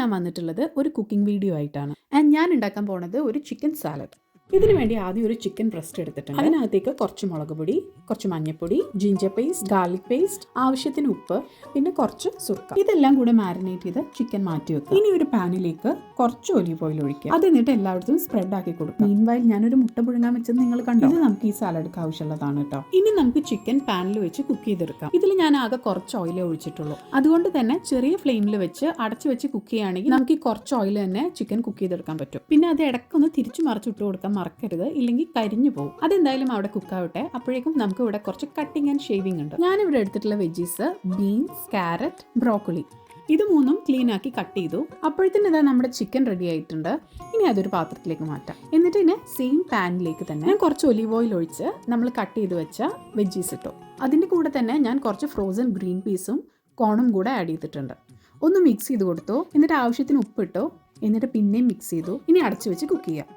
ഞാൻ വന്നിട്ടുള്ളത് ഒരു കുക്കിംഗ് വീഡിയോ ആയിട്ടാണ്. ആൻഡ് ഞാൻ ഉണ്ടാക്കാൻ പോണത് ഒരു ചിക്കൻ സാലഡ്. ഇതിനു വേണ്ടി ആദ്യം ഒരു ചിക്കൻ ബ്രസ്റ്റ് എടുത്തിട്ടുണ്ട്. അതിനകത്തേക്ക് കുറച്ച് മുളക് പൊടി, കുറച്ച് മഞ്ഞൾപ്പൊടി, ജിഞ്ചർ പേസ്റ്റ്, ഗാർലിക് പേസ്റ്റ്, ആവശ്യത്തിന് ഉപ്പ്, പിന്നെ കുറച്ച് സുർക്ക. ഇതെല്ലാം കൂടെ മാരിനേറ്റ് ചെയ്ത് ചിക്കൻ മാറ്റി വെക്കുക. ഇനി ഒരു പാനിലേക്ക് കുറച്ച് ഒലിവ് ഓയിൽ ഒഴിക്കുക. അത് എന്നിട്ട് എല്ലായിടത്തും സ്പ്രെഡ് ആക്കി കൊടുക്കുക. മീൻവൈൽ ഞാനൊരു മുട്ട പുഴുങ്ങാൻ വെച്ചത് നിങ്ങൾ കണ്ടോ? ഇത് നമുക്ക് ഈ സാലഡ്ക്ക് ആവശ്യമുള്ളതാണ് കേട്ടോ. ഇനി നമുക്ക് ചിക്കൻ പാനിൽ വെച്ച് കുക്ക് ചെയ്തെടുക്കാം. ഇതിൽ ഞാൻ ആകെ കുറച്ച് ഓയിലേ ഒഴിച്ചിട്ടുള്ളൂ. അതുകൊണ്ട് തന്നെ ചെറിയ ഫ്ലെയിമിൽ വെച്ച് അടച്ചു വെച്ച് കുക്ക് ചെയ്യുകയാണെങ്കിൽ നമുക്ക് ഈ കുറച്ച് ഓയിൽ തന്നെ ചിക്കൻ കുക്ക് ചെയ്തെടുക്കാൻ പറ്റും. പിന്നെ അത് ഇടയ്ക്കൊന്ന് തിരിച്ചു മറിച്ചിട്ട് കൊടുക്കാം, മറക്കരുത്, ഇല്ലെങ്കിൽ കരിഞ്ഞു പോകും. അതെന്തായാലും അവിടെ കുക്കാവട്ടെ. അപ്പോഴേക്കും നമുക്ക് ഇവിടെ കുറച്ച് കട്ടിങ് ആൻഡ് ഷേവിംഗ് ഉണ്ട്. ഞാനിവിടെ എടുത്തിട്ടുള്ള വെജീസ് ബീൻസ്, ക്യാരറ്റ്, ബ്രോക്കോളി, ഇത് മൂന്നും ക്ലീൻ ആക്കി കട്ട് ചെയ്തു. അപ്പോഴത്തേന് ഇതാ നമ്മുടെ ചിക്കൻ റെഡി ആയിട്ടുണ്ട്. ഇനി അതൊരു പാത്രത്തിലേക്ക് മാറ്റാം. എന്നിട്ട് ഇതിനെ സെയിം പാനിലേക്ക് തന്നെ ഞാൻ കുറച്ച് ഒലിവ് ഓയിൽ ഒഴിച്ച് നമ്മൾ കട്ട് ചെയ്ത് വെച്ച വെജീസ് ഇട്ടു. അതിൻ്റെ കൂടെ തന്നെ ഞാൻ കുറച്ച് ഫ്രോസൺ ഗ്രീൻ പീസും കോണും കൂടെ ആഡ് ചെയ്തിട്ടുണ്ട്. ഒന്ന് മിക്സ് ചെയ്ത് കൊടുത്തു. എന്നിട്ട് ആവശ്യത്തിന് ഉപ്പിട്ടു. എന്നിട്ട് പിന്നെയും മിക്സ് ചെയ്തു. ഇനി അടച്ചു വെച്ച് കുക്ക് ചെയ്യാം.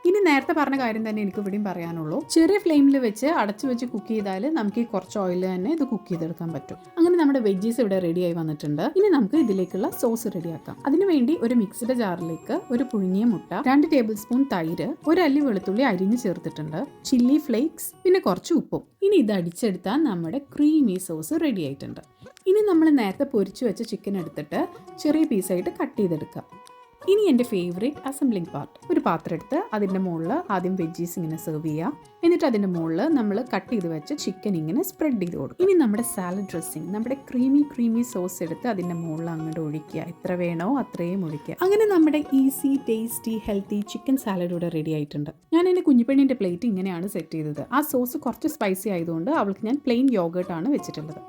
ഇനി നേരത്തെ പറഞ്ഞ കാര്യം തന്നെ എനിക്ക് ഇവിടെയും പറയാനുള്ളൂ. ചെറിയ ഫ്ലെയിമിൽ വെച്ച് അടച്ചു വെച്ച് കുക്ക് ചെയ്താൽ നമുക്ക് ഈ കുറച്ച് ഓയിൽ തന്നെ ഇത് കുക്ക് ചെയ്തെടുക്കാൻ പറ്റും. അങ്ങനെ നമ്മുടെ വെജീസ് ഇവിടെ റെഡി ആയി വന്നിട്ടുണ്ട്. ഇനി നമുക്ക് ഇതിലേക്കുള്ള സോസ് റെഡിയാക്കാം. അതിനുവേണ്ടി ഒരു മിക്സിയുടെ ജാറിലേക്ക് ഒരു പുഴുങ്ങിയ മുട്ട, 2 ടേബിൾ സ്പൂൺ തൈര്, ഒരു അല്ലി വെളുത്തുള്ളി അരിഞ്ഞ് ചേർത്തിട്ടുണ്ട്, ചില്ലി ഫ്ലേക്സ്, പിന്നെ കുറച്ച് ഉപ്പും. ഇനി ഇത് അടിച്ചെടുത്താൽ നമ്മുടെ ക്രീമി സോസ് റെഡി ആയിട്ടുണ്ട്. ഇനി നമ്മൾ നേരത്തെ പൊരിച്ചു വെച്ച ചിക്കൻ എടുത്തിട്ട് ചെറിയ പീസായിട്ട് കട്ട് ചെയ്തെടുക്കാം. ഇനി എൻ്റെ ഫേവറേറ്റ് അസംബ്ലിംഗ് പാർട്ട്, ഒരു പാത്രം എടുത്ത് അതിൻ്റെ മുകളിൽ ആദ്യം വെജീസ് ഇങ്ങനെ സെർവ് ചെയ്യുക. എന്നിട്ട് അതിൻ്റെ മുകളിൽ നമ്മൾ കട്ട് ചെയ്ത് വെച്ച് ചിക്കൻ ഇങ്ങനെ സ്പ്രെഡ് ചെയ്ത് കൊടുക്കും. ഇനി നമ്മുടെ സാലഡ് ഡ്രസ്സിങ്, നമ്മുടെ ക്രീമി സോസ് എടുത്ത് അതിൻ്റെ മുകളിൽ അങ്ങോട്ട് ഒഴിക്കുക. എത്ര വേണോ അത്രയും ഒഴിക്കുക. അങ്ങനെ നമ്മുടെ easy tasty healthy chicken salad ഇവിടെ റെഡി ആയിട്ടുണ്ട്. ഞാൻ എൻ്റെ കുഞ്ഞിപ്പെണ്ണിൻ്റെ പ്ലേറ്റ് ഇങ്ങനെയാണ് സെറ്റ് ചെയ്തത്. ആ സോസ് കുറച്ച് സ്പൈസി ആയതുകൊണ്ട് അവൾക്ക് ഞാൻ പ്ലെയിൻ യോഗേർട്ടാണ് വെച്ചിട്ടുള്ളത്.